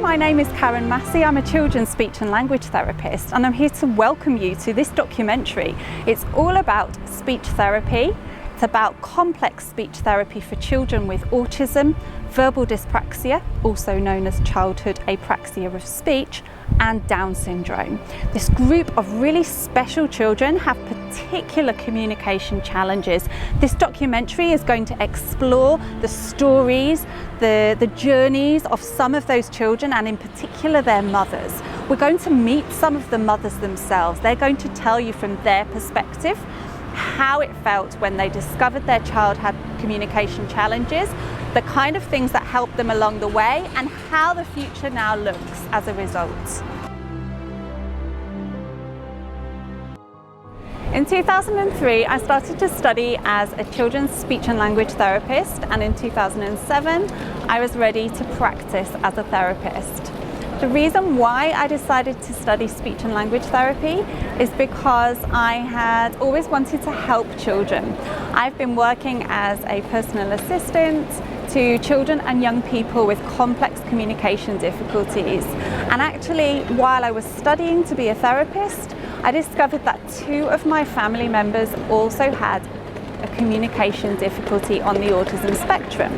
my name is Karen Massey. I'm a children's speech and language therapist, and I'm here to welcome you to this documentary. It's all about speech therapy. It's about complex speech therapy for children with autism, verbal dyspraxia, also known as childhood apraxia of speech, and Down syndrome. This group of really special children have particular communication challenges. This documentary is going to explore the stories, the journeys of some of those children, and in particular their mothers. We're going to meet some of the mothers themselves. They're going to tell you from their perspective how it felt when they discovered their child had communication challenges, the kind of things that helped them along the way, and how the future now looks as a result. In 2003, I started to study as a children's speech and language therapist, and in 2007, I was ready to practice as a therapist. The reason why I decided to study speech and language therapy is because I had always wanted to help children. I've been working as a personal assistant to children and young people with complex communication difficulties. And actually, while I was studying to be a therapist, I discovered that 2 of my family members also had a communication difficulty on the autism spectrum.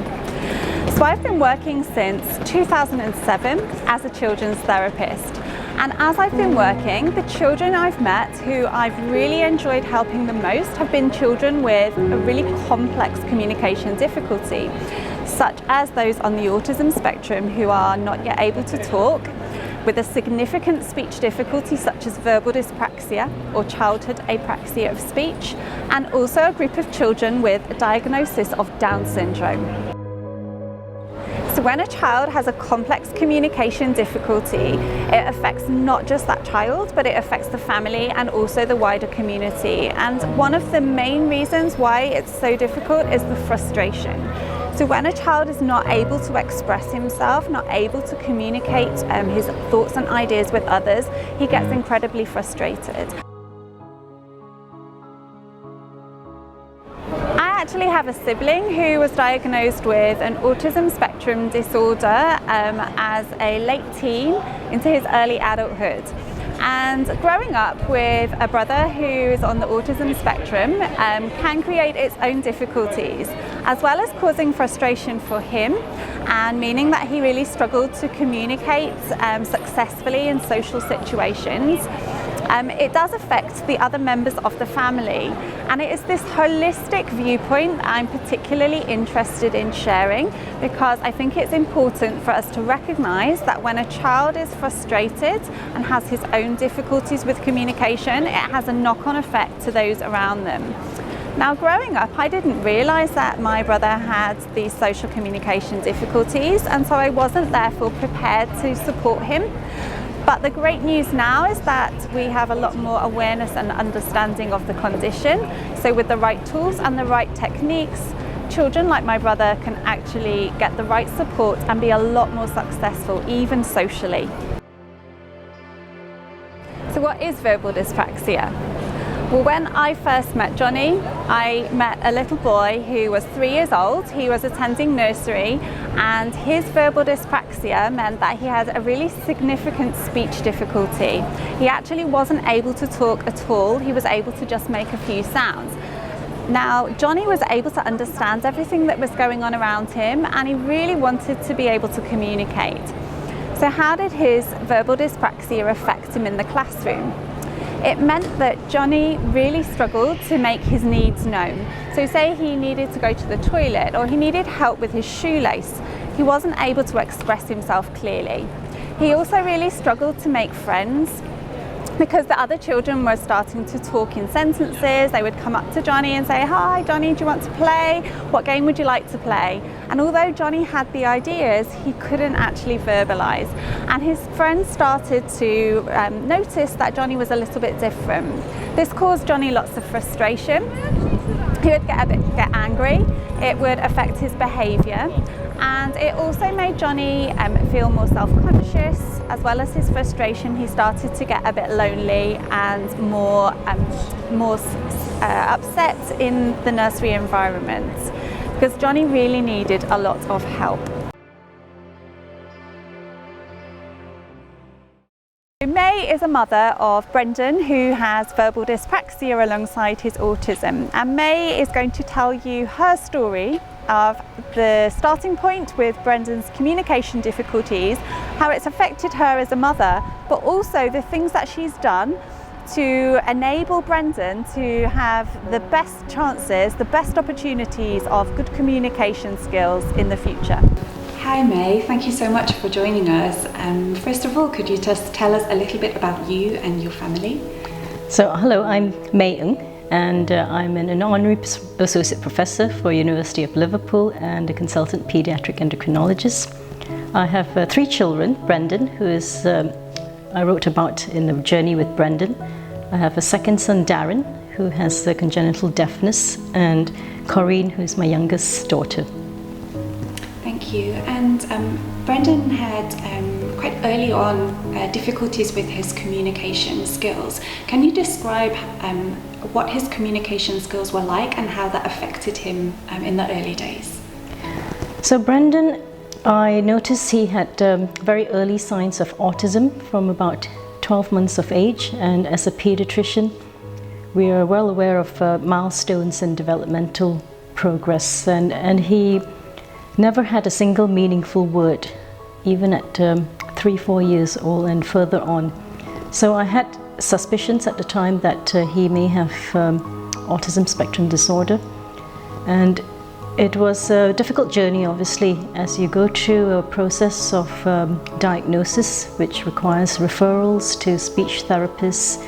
So I've been working since 2007 as a children's therapist. And as I've been working, the children I've met who I've really enjoyed helping the most have been children with a really complex communication difficulty, such as those on the autism spectrum who are not yet able to talk, with a significant speech difficulty such as verbal dyspraxia or childhood apraxia of speech, and also a group of children with a diagnosis of Down syndrome. So when a child has a complex communication difficulty, it affects not just that child, but it affects the family and also the wider community. And one of the main reasons why it's so difficult is the frustration. So when a child is not able to express himself, not able to communicate his thoughts and ideas with others, he gets incredibly frustrated. I actually have a sibling who was diagnosed with an autism spectrum disorder as a late teen into his early adulthood. And growing up with a brother who's on the autism spectrum can create its own difficulties, as well as causing frustration for him, and meaning that he really struggled to communicate successfully in social situations. It does affect the other members of the family, and it is this holistic viewpoint that I'm particularly interested in sharing, because I think it's important for us to recognise that when a child is frustrated and has his own difficulties with communication, it has a knock-on effect to those around them. Now, growing up, I didn't realise that my brother had these social communication difficulties, and so I wasn't therefore prepared to support him. But the great news now is that we have a lot more awareness and understanding of the condition. So with the right tools and the right techniques, children like my brother can actually get the right support and be a lot more successful, even socially. So what is verbal dyspraxia? Well, when I first met Johnny, I met a little boy who was 3 years old. He was attending nursery, and his verbal dyspraxia meant that he had a really significant speech difficulty. He actually wasn't able to talk at all. He was able to just make a few sounds. Now, Johnny was able to understand everything that was going on around him, and he really wanted to be able to communicate. So how did his verbal dyspraxia affect him in the classroom? It meant that Johnny really struggled to make his needs known. So say he needed to go to the toilet or he needed help with his shoelace, he wasn't able to express himself clearly. He also really struggled to make friends, because the other children were starting to talk in sentences. They would come up to Johnny and say, "Hi Johnny, do you want to play? What game would you like to play?" And although Johnny had the ideas, he couldn't actually verbalise. And his friends started to notice that Johnny was a little bit different. This caused Johnny lots of frustration. He would get angry. It would affect his behaviour. And it also made Johnny feel more self-conscious. As well as his frustration, he started to get a bit lonely and more upset in the nursery environment, because because Johnny really needed a lot of help. May is a mother of Brendan, who has verbal dyspraxia alongside his autism, and May is going to tell you her story of the starting point with Brendan's communication difficulties, how it's affected her as a mother, but also the things that she's done to enable Brendan to have the best chances, the best opportunities of good communication skills in the future. Hi May, thank you so much for joining us. First of all, could you just tell us a little bit about you and your family? So hello, I'm May Ng, and I'm an honorary associate professor for University of Liverpool and a consultant paediatric endocrinologist. I have 3 children. Brendan, who is I wrote about in the journey with Brendan. I have a second son, Darren, who has congenital deafness, and Corinne, who is my youngest daughter. Thank you. And Brendan had quite early on difficulties with his communication skills. Can you describe what his communication skills were like and how that affected him in the early days? So Brendan, I noticed he had very early signs of autism from about 12 months of age, and as a pediatrician we are well aware of milestones in developmental progress, and he never had a single meaningful word, even at 3-4 years old and further on. So I had suspicions at the time that he may have autism spectrum disorder, and it was a difficult journey, obviously, as you go through a process of diagnosis which requires referrals to speech therapists,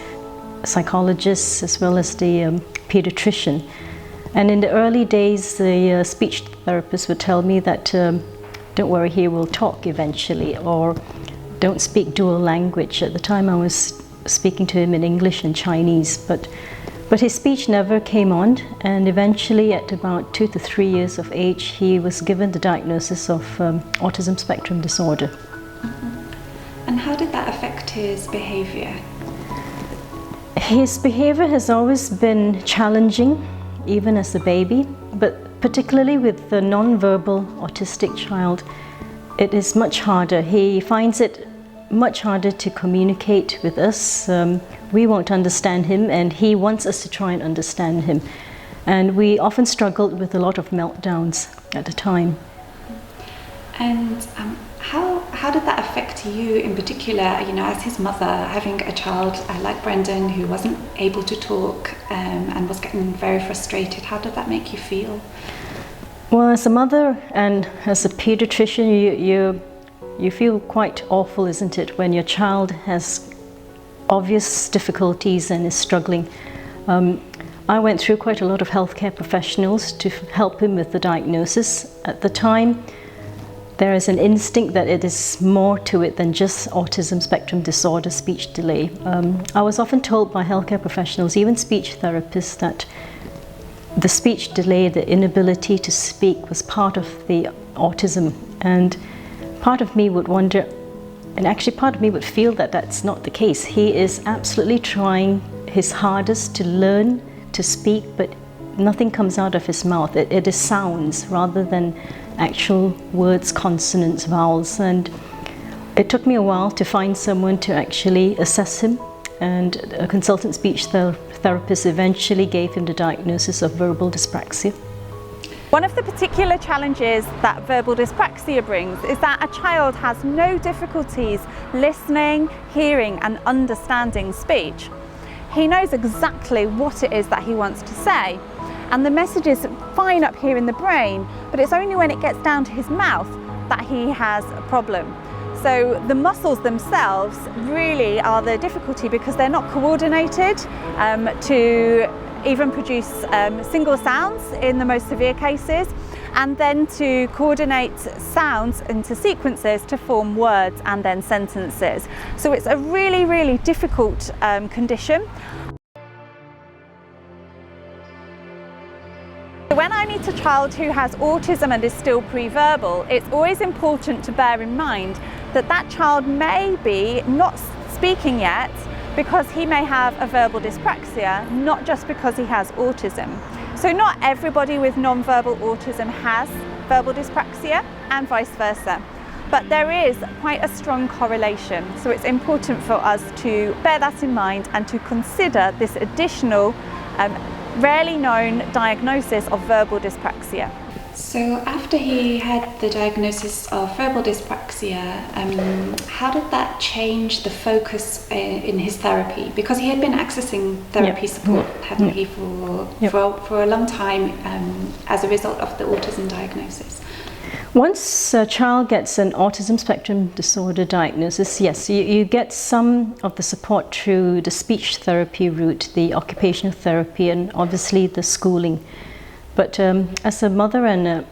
psychologists, as well as the pediatrician. And in the early days, the speech therapist would tell me that don't worry, he will talk eventually, or don't speak dual language. At the time I was speaking to him in English and Chinese, but his speech never came on, and eventually at about 2 to 3 years of age he was given the diagnosis of autism spectrum disorder. Mm-hmm. And how did that affect his behaviour? His behaviour has always been challenging, even as a baby, but particularly with the non-verbal autistic child, it is much harder. He finds it much harder to communicate with us. We won't understand him, and he wants us to try and understand him. And we often struggled with a lot of meltdowns at the time. And how did that affect you in particular, you know, as his mother, having a child like Brendan who wasn't able to talk and was getting very frustrated? How did that make you feel? Well, as a mother and as a pediatrician, you feel quite awful, isn't it, when your child has obvious difficulties and is struggling. I went through quite a lot of healthcare professionals to help him with the diagnosis. At the time, there is an instinct that it is more to it than just autism spectrum disorder, speech delay. I was often told by healthcare professionals, even speech therapists, that the speech delay, the inability to speak, was part of the autism. And part of me would wonder, and actually part of me would feel that that's not the case. He is absolutely trying his hardest to learn to speak, but nothing comes out of his mouth. It is sounds rather than actual words, consonants, vowels. And it took me a while to find someone to actually assess him, and a consultant speech therapist eventually gave him the diagnosis of verbal dyspraxia. One of the particular challenges that verbal dyspraxia brings is that a child has no difficulties listening, hearing and understanding speech. He knows exactly what it is that he wants to say, and the message is fine up here in the brain, but it's only when it gets down to his mouth that he has a problem. So the muscles themselves really are the difficulty, because they're not coordinated to even produce single sounds in the most severe cases, and then to coordinate sounds into sequences to form words and then sentences. So it's a really, really difficult condition. When I meet a child who has autism and is still pre-verbal, it's always important to bear in mind that that child may be not speaking yet because he may have a verbal dyspraxia, not just because he has autism. So not everybody with non-verbal autism has verbal dyspraxia, and vice versa. but there is quite a strong correlation. So it's important for us to bear that in mind and to consider this additional, rarely known diagnosis of verbal dyspraxia. So after he had the diagnosis of verbal dyspraxia, how did that change the focus in his therapy? Because he had been accessing therapy support, hadn't he, for a long time as a result of the autism diagnosis? Once a child gets an autism spectrum disorder diagnosis, yes, you get some of the support through the speech therapy route, the occupational therapy, and obviously the schooling. But as a mother and a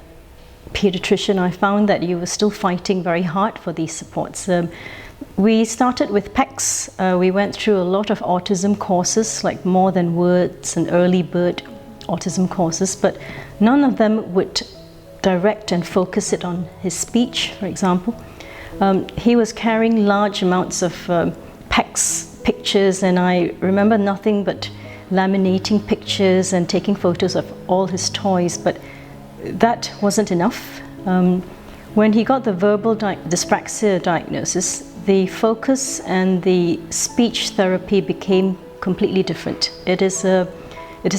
pediatrician, I found that you were still fighting very hard for these supports. We started with PECs. We went through a lot of autism courses, like More Than Words and Early Bird autism courses, but none of them would direct and focus it on his speech, for example. He was carrying large amounts of PECs pictures, and I remember nothing but laminating pictures and taking photos of all his toys, but that wasn't enough. When he got the verbal dyspraxia diagnosis, the focus and the speech therapy became completely different. It is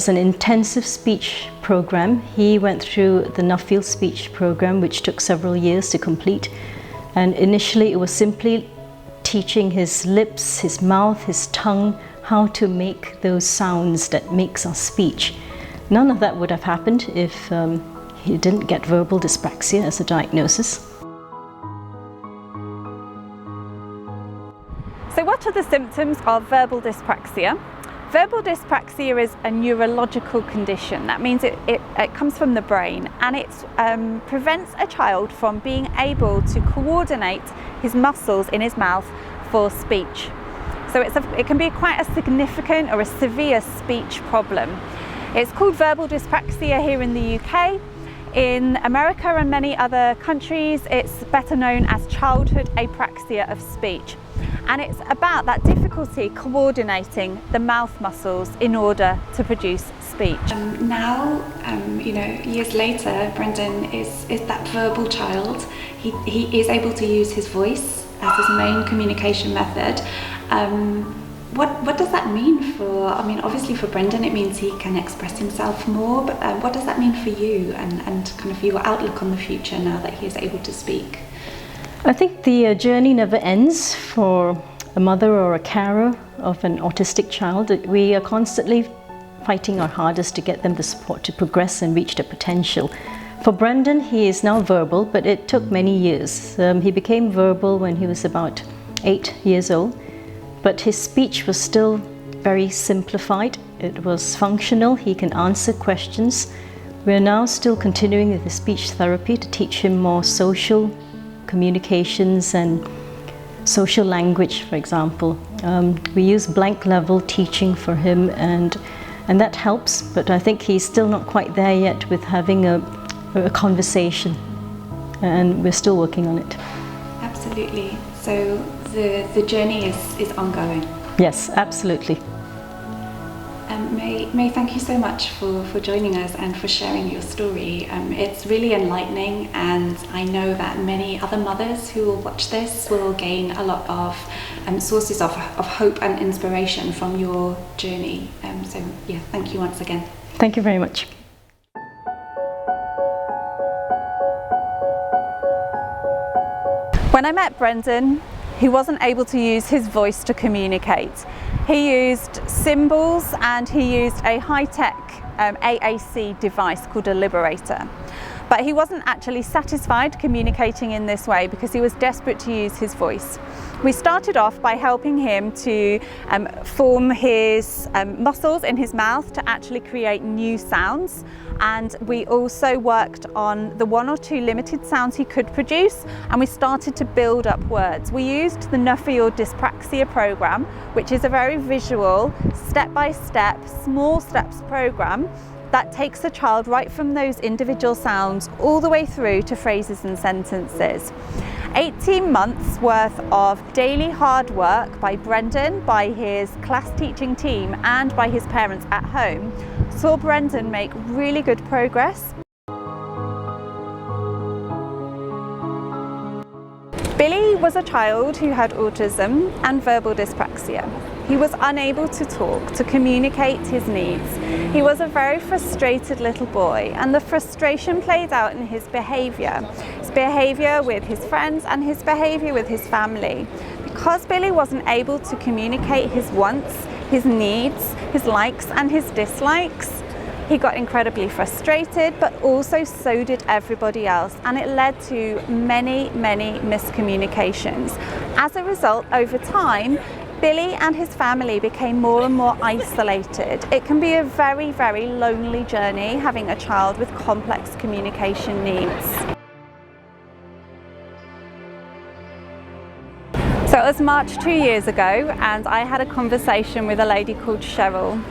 an intensive speech program. He went through the Nuffield speech program, which took several years to complete. And initially it was simply teaching his lips, his mouth, his tongue, how to make those sounds that makes our speech. None of that would have happened if he didn't get verbal dyspraxia as a diagnosis. So what are the symptoms of verbal dyspraxia? Verbal dyspraxia is a neurological condition. That means it comes from the brain, and it prevents a child from being able to coordinate his muscles in his mouth for speech. So it can be quite a significant or a severe speech problem. It's called verbal dyspraxia here in the UK. In America and many other countries, it's better known as childhood apraxia of speech. And it's about that difficulty coordinating the mouth muscles in order to produce speech. Now, years later, Brendan is that verbal child. He is able to use his voice as his main communication method. What does that mean obviously for Brendan it means he can express himself more, but what does that mean for you and kind of your outlook on the future now that he is able to speak? I think the journey never ends for a mother or a carer of an autistic child. We are constantly fighting our hardest to get them the support to progress and reach their potential. For Brendan, he is now verbal, but it took many years. He became verbal when he was about 8 years old, but his speech was still very simplified. It was functional. He can answer questions. We're now still continuing with the speech therapy to teach him more social communications and social language, for example. We use blank level teaching for him, and that helps, but I think he's still not quite there yet with having a conversation, and we're still working on it. Absolutely. So the journey is ongoing. Yes, absolutely. May, thank you so much for joining us and for sharing your story. It's really enlightening, and I know that many other mothers who will watch this will gain a lot of sources of hope and inspiration from your journey. So yeah, thank you once again. Thank you very much. When I met Brendan, he wasn't able to use his voice to communicate. He used symbols, and he used a high-tech AAC device called a liberator. But he wasn't actually satisfied communicating in this way because he was desperate to use his voice. We started off by helping him to form his muscles in his mouth to actually create new sounds, and we also worked on the 1 or 2 limited sounds he could produce, and we started to build up words. We used the Nuffield Dyspraxia program, which is a very visual, step-by-step, small steps program that takes a child right from those individual sounds all the way through to phrases and sentences. 18 months worth of daily hard work by Brendan, by his class teaching team, and by his parents at home saw Brendan make really good progress. was a child who had autism and verbal dyspraxia. He was unable to talk, to communicate his needs. He was a very frustrated little boy, and the frustration played out in his behaviour with his friends and his behaviour with his family. Because Billy wasn't able to communicate his wants, his needs, his likes and his dislikes, he got incredibly frustrated, but also so did everybody else, and it led to many miscommunications. As a result, over time, Billy and his family became more and more isolated. It can be a very lonely journey having a child with complex communication needs. So it was March 2 years ago, and I had a conversation with a lady called Cheryl.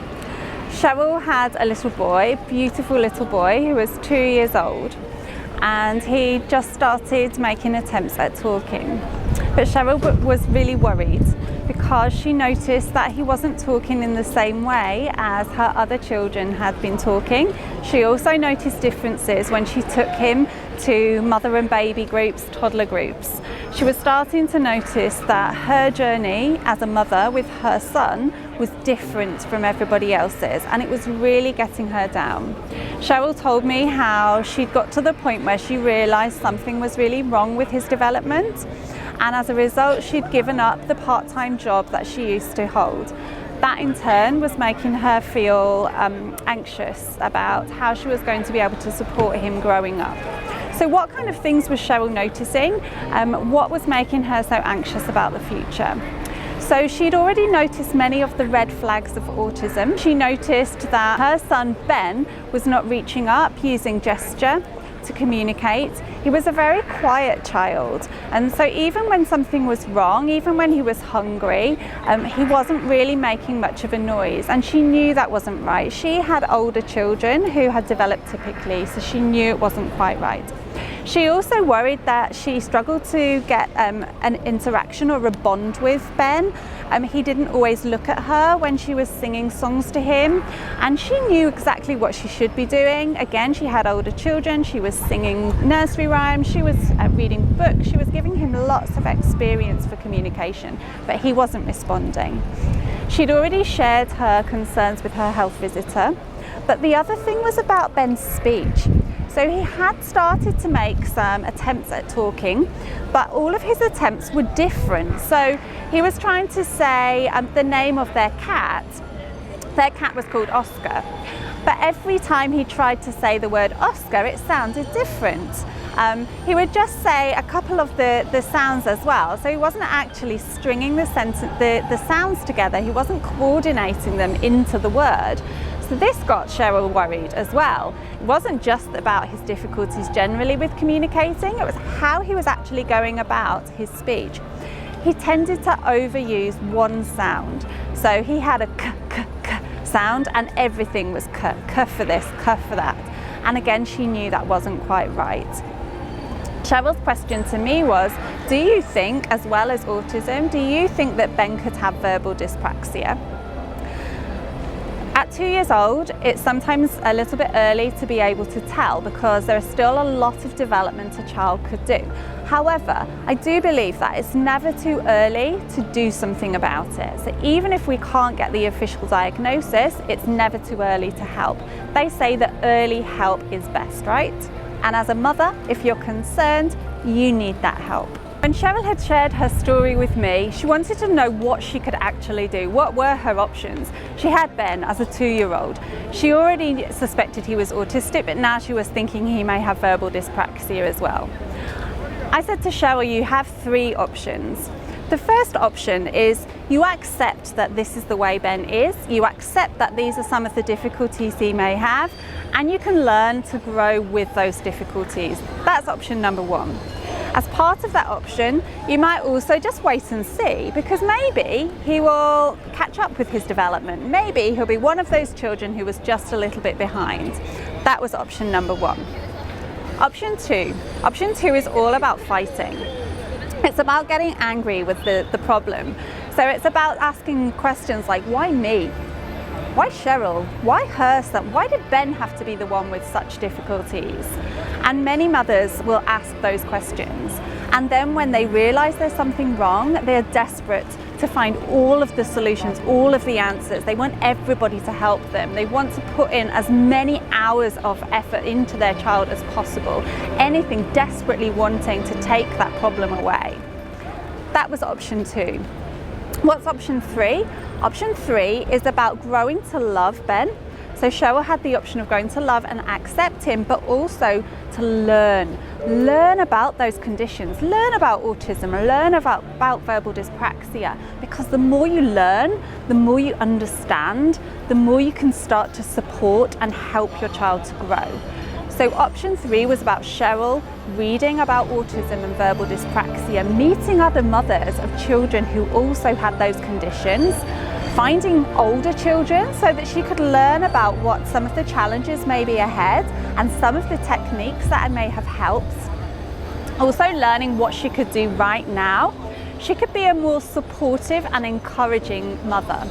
Cheryl had a little boy, beautiful little boy, who was 2 years old, and he just started making attempts at talking. But Cheryl was really worried because she noticed that he wasn't talking in the same way as her other children had been talking. She also noticed differences when she took him to mother and baby groups, toddler groups. She was starting to notice that her journey as a mother with her son was different from everybody else's, and it was really getting her down. Cheryl told me how she'd got to the point where she realised something was really wrong with his development, and as a result she'd given up the part-time job that she used to hold. That in turn was making her feel anxious about how she was going to be able to support him growing up. So what kind of things was Cheryl noticing? What was making her so anxious about the future? So she'd already noticed many of the red flags of autism. She noticed that her son Ben was not reaching up using gesture to communicate. He was a very quiet child, and so even when something was wrong, even when he was hungry, he wasn't really making much of a noise, and she knew that wasn't right. She had older children who had developed typically, so she knew it wasn't quite right. She also worried that she struggled to get an interaction or a bond with Ben. He didn't always look at her when she was singing songs to him, and she knew exactly what she should be doing. Again, she had older children, she was singing nursery rhymes, she was reading books, she was giving him lots of experience for communication, but he wasn't responding. She'd already shared her concerns with her health visitor, but the other thing was about Ben's speech. So he had started to make some attempts at talking, but all of his attempts were different. So he was trying to say the name of their cat. Their cat was called Oscar, but every time he tried to say the word Oscar, it sounded different. He would just say a couple of the sounds as well, so he wasn't actually stringing the sounds together, he wasn't coordinating them into the word. So this got Cheryl worried as well. It wasn't just about his difficulties generally with communicating, it was how he was actually going about his speech. He tended to overuse one sound. So he had a k, k, k sound, and everything was k, k for this, k for that. And again, she knew that wasn't quite right. Cheryl's question to me was, do you think, as well as autism, do you think that Ben could have verbal dyspraxia? At 2 years old, it's sometimes a little bit early to be able to tell because there is still a lot of development a child could do. However, I do believe that it's never too early to do something about it. So even if we can't get the official diagnosis, it's never too early to help. They say that early help is best, right? And as a mother, if you're concerned, you need that help. When Cheryl had shared her story with me, she wanted to know what she could actually do. What were her options? She had Ben as a 2-year-old. She already suspected he was autistic, but now she was thinking he may have verbal dyspraxia as well. I said to Cheryl, you have 3 options. The first option is you accept that this is the way Ben is, you accept that these are some of the difficulties he may have, and you can learn to grow with those difficulties. That's option number 1. As part of that option, you might also just wait and see, because maybe he will catch up with his development. Maybe he'll be one of those children who was just a little bit behind. That was option number 1. Option 2. Option 2 is all about fighting. It's about getting angry with the problem. So it's about asking questions like, why me? Why Cheryl? Why her son? Why did Ben have to be the one with such difficulties? And many mothers will ask those questions. And then when they realise there's something wrong, they're desperate to find all of the solutions, all of the answers. They want everybody to help them. They want to put in as many hours of effort into their child as possible. Anything, desperately wanting to take that problem away. That was option 2. What's option 3? Option 3 is about growing to love Ben. So Cheryl had the option of growing to love and accept him, but also to learn about those conditions, learn about autism, learn about verbal dyspraxia, because the more you learn, the more you understand, the more you can start to support and help your child to grow. So option 3 was about Cheryl reading about autism and verbal dyspraxia, meeting other mothers of children who also had those conditions, finding older children so that she could learn about what some of the challenges may be ahead and some of the techniques that may have helped. Also learning what she could do right now. She could be a more supportive and encouraging mother.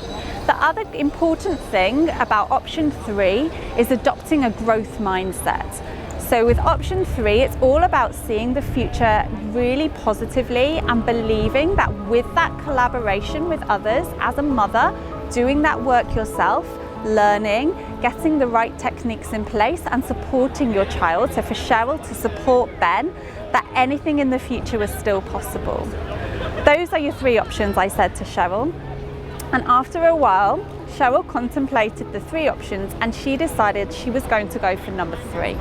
The other important thing about option 3 is adopting a growth mindset. So with option 3, it's all about seeing the future really positively and believing that with that collaboration with others as a mother, doing that work yourself, learning, getting the right techniques in place and supporting your child. So for Cheryl to support Ben, that anything in the future was still possible. Those are your 3 options, I said to Cheryl. And after a while, Cheryl contemplated the 3 options and she decided she was going to go for number 3.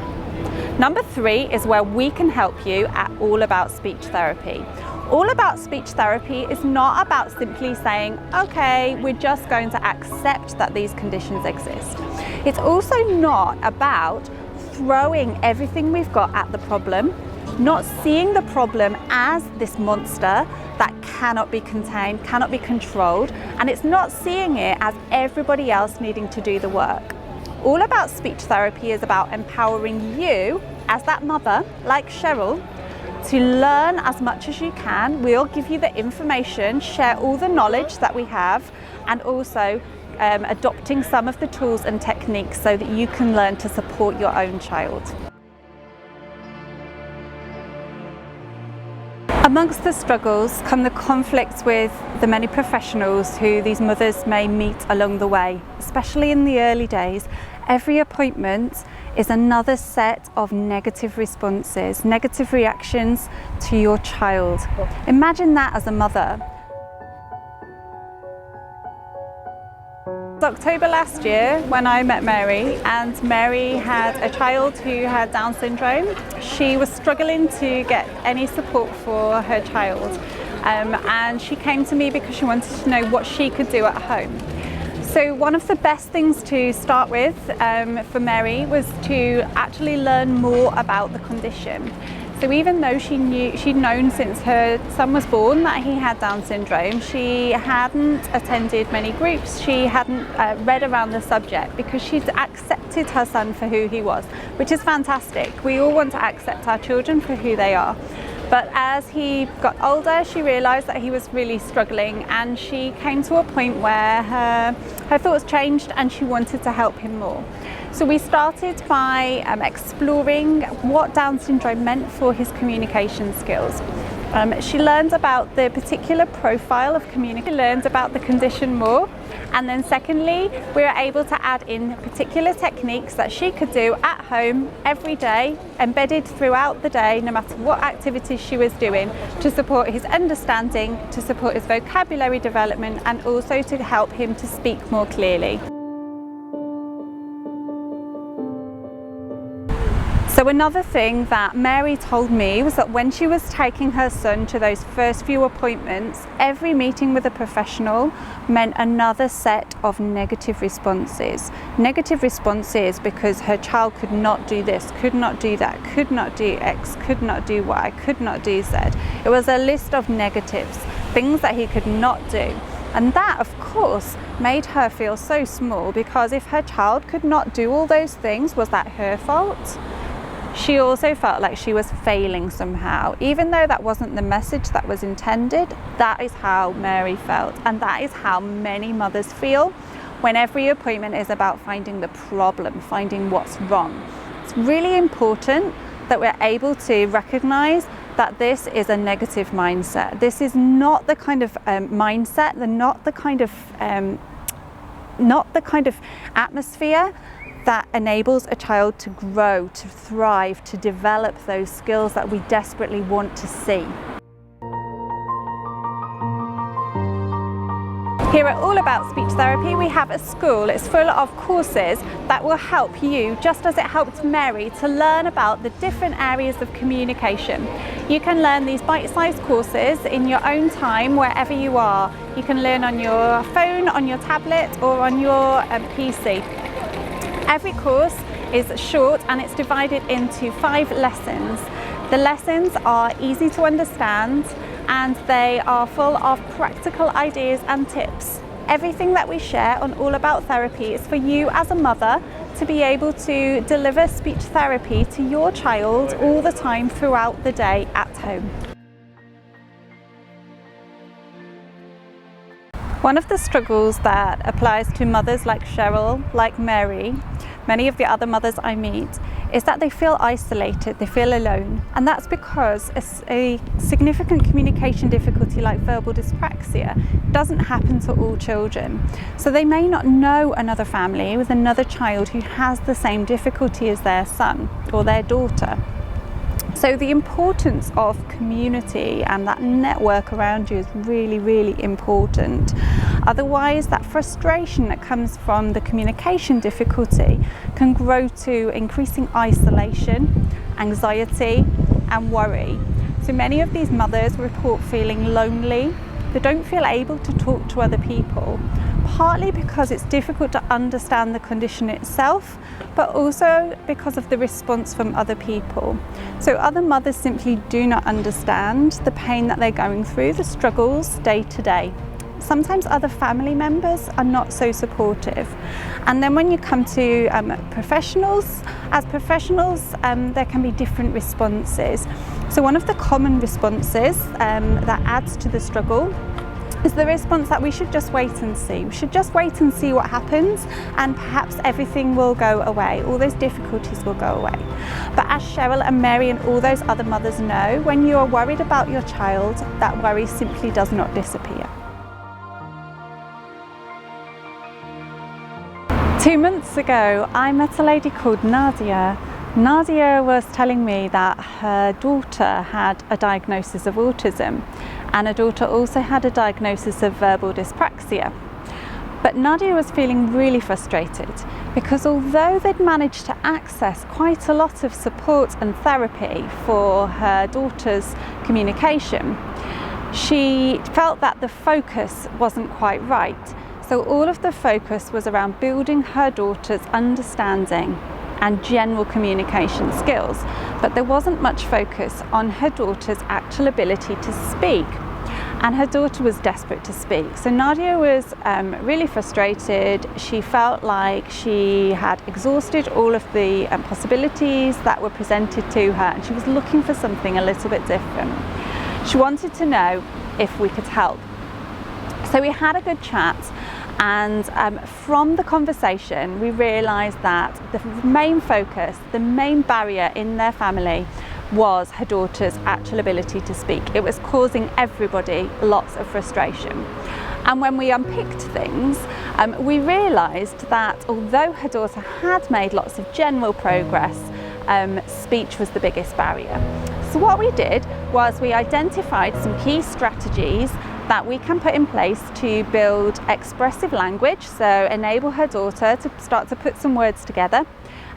Number 3 is where we can help you at All About Speech Therapy. All About Speech Therapy is not about simply saying, okay, we're just going to accept that these conditions exist. It's also not about throwing everything we've got at the problem, not seeing the problem as this monster that cannot be contained, cannot be controlled, and it's not seeing it as everybody else needing to do the work. All About Speech Therapy is about empowering you as that mother, like Cheryl, to learn as much as you can. We'll give you the information, share all the knowledge that we have, and also adopting some of the tools and techniques so that you can learn to support your own child. Amongst the struggles come the conflicts with the many professionals who these mothers may meet along the way, especially in the early days. Every appointment is another set of negative responses, negative reactions to your child. Imagine that as a mother. It was October last year when I met Mary, and Mary had a child who had Down syndrome. She was struggling to get any support for her child, and she came to me because she wanted to know what she could do at home. So one of the best things to start with for Mary was to actually learn more about the condition. So even though she'd known since her son was born that he had Down syndrome, she hadn't attended many groups, she hadn't read around the subject because she'd accepted her son for who he was, which is fantastic. We all want to accept our children for who they are. But as he got older, she realised that he was really struggling, and she came to a point where her thoughts changed and she wanted to help him more. So we started by exploring what Down syndrome meant for his communication skills. She learned about the particular profile of communication, learned about the condition more, and then secondly, we were able to add in particular techniques that she could do at home every day, embedded throughout the day, no matter what activities she was doing, to support his understanding, to support his vocabulary development, and also to help him to speak more clearly. So another thing that Mary told me was that when she was taking her son to those first few appointments, every meeting with a professional meant another set of negative responses. Negative responses because her child could not do this, could not do that, could not do X, could not do Y, could not do Z. It was a list of negatives, things that he could not do. And that, of course, made her feel so small, because if her child could not do all those things, was that her fault? She also felt like she was failing somehow, even though that wasn't the message that was intended. That is how Mary felt, and that is how many mothers feel when every appointment is about finding the problem, finding what's wrong. It's really important that we're able to recognize that this is a negative mindset. This is not the kind of mindset, not the kind of atmosphere that enables a child to grow, to thrive, to develop those skills that we desperately want to see. Here at All About Speech Therapy, we have a school. It's full of courses that will help you, just as it helped Mary, to learn about the different areas of communication. You can learn these bite-sized courses in your own time, wherever you are. You can learn on your phone, on your tablet, or on your PC. Every course is short and it's divided into 5 lessons. The lessons are easy to understand and they are full of practical ideas and tips. Everything that we share on All About Therapy is for you as a mother to be able to deliver speech therapy to your child all the time throughout the day at home. One of the struggles that applies to mothers like Cheryl, like Mary, many of the other mothers I meet, is that they feel isolated, they feel alone. And that's because a significant communication difficulty like verbal dyspraxia doesn't happen to all children. So they may not know another family with another child who has the same difficulty as their son or their daughter. So the importance of community and that network around you is really, really important. Otherwise, that frustration that comes from the communication difficulty can grow to increasing isolation, anxiety, and worry. So many of these mothers report feeling lonely. They don't feel able to talk to other people, partly because it's difficult to understand the condition itself, but also because of the response from other people. So other mothers simply do not understand the pain that they're going through, the struggles day to day. Sometimes other family members are not so supportive. And then when you come to professionals, there can be different responses. So one of the common responses that adds to the struggle is the response that we should just wait and see. We should just wait and see what happens and perhaps everything will go away, all those difficulties will go away. But as Cheryl and Mary and all those other mothers know, when you are worried about your child, that worry simply does not disappear. 2 months ago, I met a lady called Nadia. Nadia was telling me that her daughter had a diagnosis of autism and her daughter also had a diagnosis of verbal dyspraxia. But Nadia was feeling really frustrated because although they'd managed to access quite a lot of support and therapy for her daughter's communication, she felt that the focus wasn't quite right. So all of the focus was around building her daughter's understanding and general communication skills, but there wasn't much focus on her daughter's actual ability to speak. And her daughter was desperate to speak. So Nadia was really frustrated. She felt like she had exhausted all of the possibilities that were presented to her, and she was looking for something a little bit different. She wanted to know if we could help. So we had a good chat, and from the conversation we realised that the main focus, the main barrier in their family was her daughter's actual ability to speak. It was causing everybody lots of frustration. And when we unpicked things, we realised that although her daughter had made lots of general progress, speech was the biggest barrier. So what we did was we identified some key strategies that we can put in place to build expressive language, so enable her daughter to start to put some words together,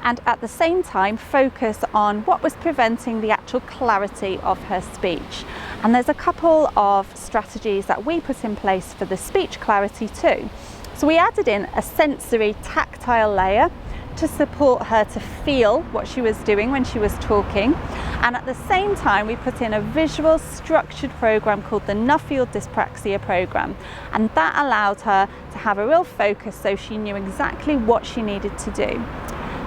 and at the same time focus on what was preventing the actual clarity of her speech. And there's a couple of strategies that we put in place for the speech clarity too. So we added in a sensory tactile layer to support her to feel what she was doing when she was talking, and at the same time we put in a visual structured program called the Nuffield Dyspraxia program, and that allowed her to have a real focus so she knew exactly what she needed to do.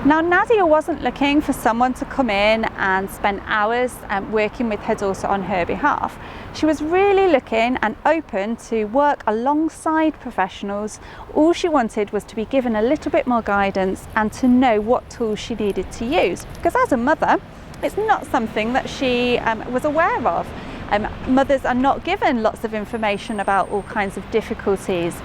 Now, Nadia wasn't looking for someone to come in and spend hours working with her daughter on her behalf. She was really looking and open to work alongside professionals. All she wanted was to be given a little bit more guidance and to know what tools she needed to use. Because as a mother, it's not something that she was aware of. Mothers are not given lots of information about all kinds of difficulties.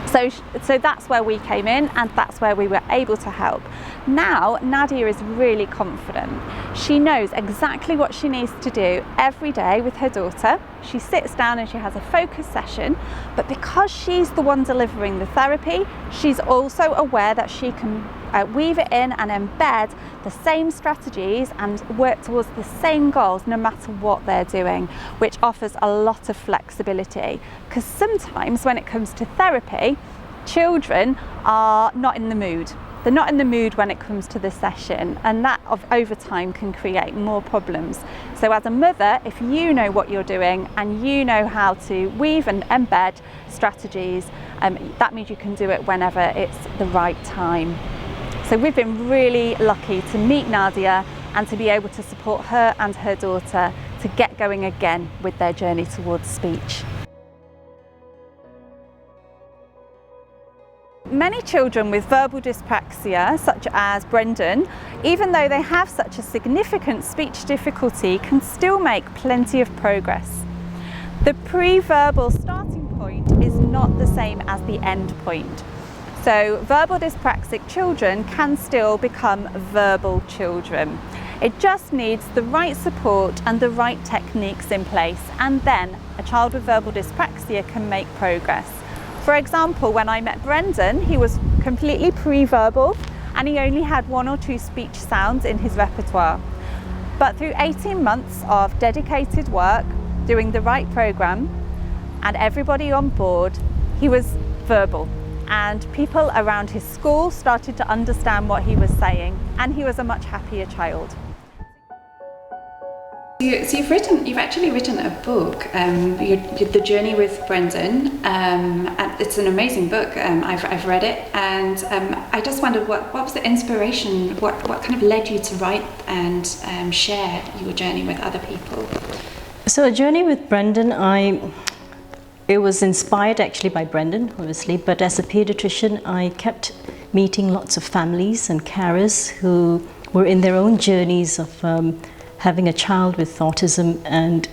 So that's where we came in, and that's where we were able to help. Now, Nadia is really confident. She knows exactly what she needs to do every day with her daughter. She sits down and she has a focus session, but because she's the one delivering the therapy, she's also aware that she can weave it in and embed the same strategies and work towards the same goals no matter what they're doing, which offers a lot of flexibility. Because sometimes when it comes to therapy, children are not in the mood. They're not in the mood when it comes to the session, and that over time can create more problems. So as a mother, if you know what you're doing and you know how to weave and embed strategies, that means you can do it whenever it's the right time. So we've been really lucky to meet Nadia and to be able to support her and her daughter to get going again with their journey towards speech. Many children with verbal dyspraxia, such as Brendan, even though they have such a significant speech difficulty, can still make plenty of progress. The pre-verbal starting point is not the same as the end point. So verbal dyspraxic children can still become verbal children. It just needs the right support and the right techniques in place, and then a child with verbal dyspraxia can make progress. For example, when I met Brendan, he was completely pre-verbal and he only had 1 or 2 speech sounds in his repertoire. But through 18 months of dedicated work, doing the right program, and everybody on board, he was verbal. And people around his school started to understand what he was saying, and he was a much happier child. So you've actually written a book, The Journey with Brendan, and it's an amazing book. I've read it, and I just wondered what was the inspiration, what kind of led you to write and share your journey with other people? So A Journey with Brendan, it was inspired actually by Brendan, obviously, but as a paediatrician, I kept meeting lots of families and carers who were in their own journeys of having a child with autism and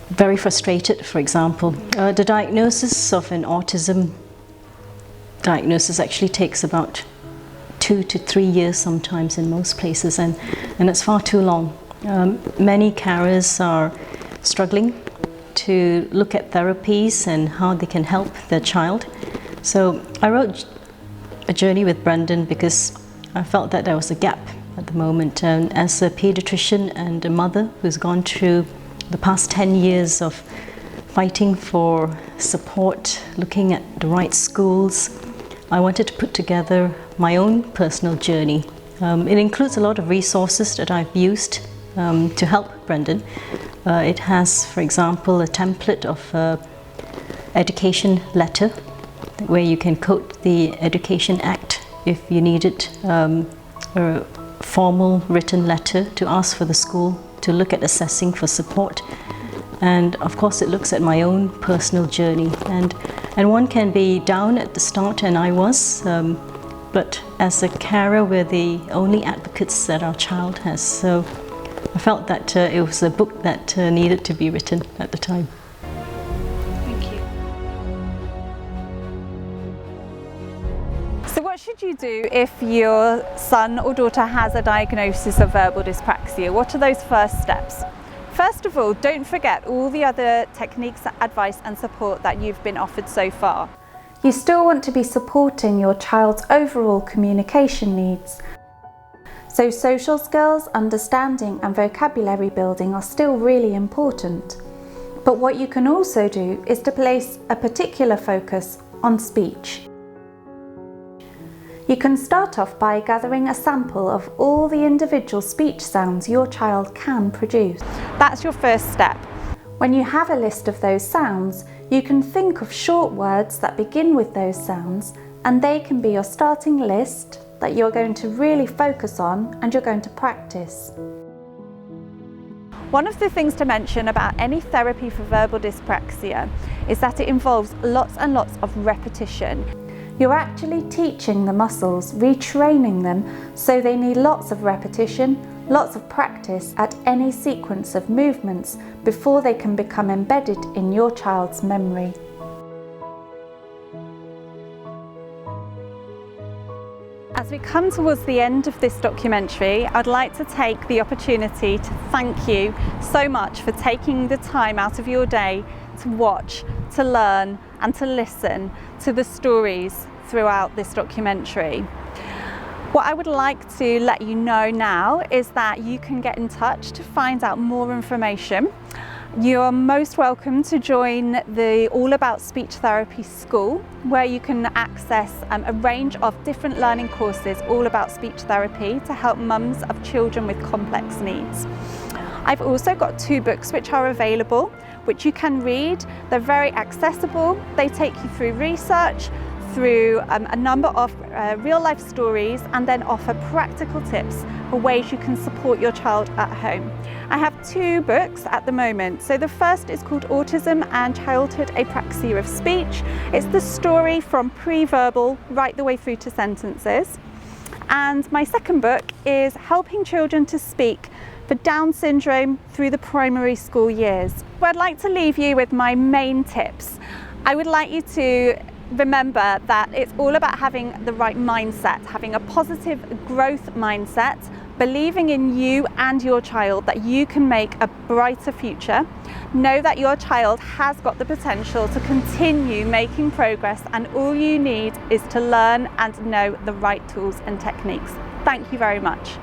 very frustrated, for example. The diagnosis of an autism diagnosis actually takes about 2 to 3 years sometimes in most places, and it's far too long. Many carers are struggling to look at therapies and how they can help their child. So I wrote A Journey with Brendan because I felt that there was a gap at the moment. And as a paediatrician and a mother who's gone through the past 10 years of fighting for support, looking at the right schools, I wanted to put together my own personal journey. It includes a lot of resources that I've used to help Brendan. It has, for example, a template of education letter where you can quote the Education Act if you needed a formal written letter to ask for the school to look at assessing for support. And of course it looks at my own personal journey, and one can be down at the start, and I was, but as a carer we're the only advocates that our child has. So I felt that it was a book that needed to be written at the time. Thank you. So what should you do if your son or daughter has a diagnosis of verbal dyspraxia? What are those first steps? First of all, don't forget all the other techniques, advice and support that you've been offered so far. You still want to be supporting your child's overall communication needs. So social skills, understanding and vocabulary building are still really important. But what you can also do is to place a particular focus on speech. You can start off by gathering a sample of all the individual speech sounds your child can produce. That's your first step. When you have a list of those sounds, you can think of short words that begin with those sounds, and they can be your starting list that you're going to really focus on and you're going to practice. One of the things to mention about any therapy for verbal dyspraxia is that it involves lots and lots of repetition. You're actually teaching the muscles, retraining them, so they need lots of repetition, lots of practice at any sequence of movements before they can become embedded in your child's memory. As we come towards the end of this documentary, I'd like to take the opportunity to thank you so much for taking the time out of your day to watch, to learn and to listen to the stories throughout this documentary. What I would like to let you know now is that you can get in touch to find out more information. You are most welcome to join the All About Speech Therapy School, where you can access a range of different learning courses all about speech therapy to help mums of children with complex needs. I've also got 2 books which are available, which you can read. They're very accessible. They take you through research, through a number of real-life stories, and then offer practical tips for ways you can support your child at home. I have 2 books at the moment. So the first is called Autism and Childhood Apraxia of Speech. It's the story from pre-verbal right the way through to sentences. And my second book is Helping Children to Speak for Down syndrome through the primary school years. I'd like to leave you with my main tips. I would like you to remember that it's all about having the right mindset, having a positive growth mindset, believing in you and your child that you can make a brighter future. Know that your child has got the potential to continue making progress, and all you need is to learn and know the right tools and techniques. Thank you very much.